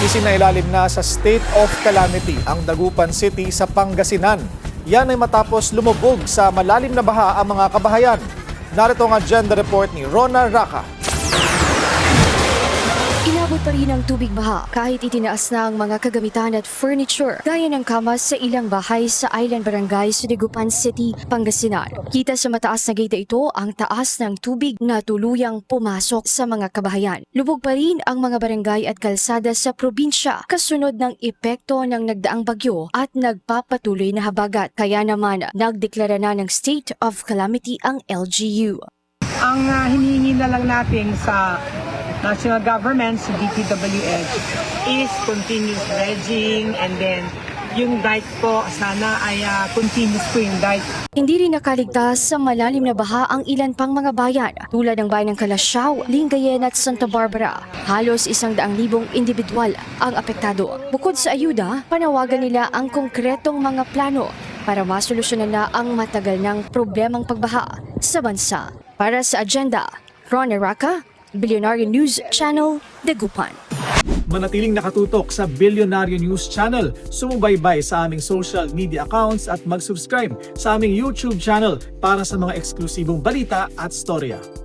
Isinailalim na sa state of calamity ang Dagupan City sa Pangasinan. Yan ay matapos lumubog sa malalim na baha ang mga kabahayan. Narito ang agenda report ni Rona Raca. Inabot pa rin ang tubig baha kahit itinaas na ang mga kagamitan at furniture gaya ng kama sa ilang bahay sa Island Barangay sa Dagupan City, Pangasinan. Kita sa mataas na gate ito ang taas ng tubig na tuluyang pumasok sa mga kabahayan. Lubog pa rin ang mga barangay at kalsada sa probinsya kasunod ng epekto ng nagdaang bagyo at nagpapatuloy na habagat. Kaya naman nagdeklara na ng state of calamity ang LGU. Ang hinihingi na lang natin sa national government, sa DPWH, is continuous dredging, and then yung dike po sana ay continuous po yung dike. Hindi rin nakaligtas sa malalim na baha ang ilan pang mga bayan tulad ng bayan ng Calasiao, Lingayen at Santa Barbara. Halos 100,000 individual ang apektado. Bukod sa ayuda, panawagan nila ang konkretong mga plano para masolusyonan na ang matagal ng problemang pagbaha sa bansa. Para sa agenda, Rona Raca, Billionaire News Channel, Dagupan. Manatiling nakatutok sa Billionaire News Channel. Sumubaybay sa aming social media accounts at mag-subscribe sa aming YouTube channel para sa mga eksklusibong balita at storya.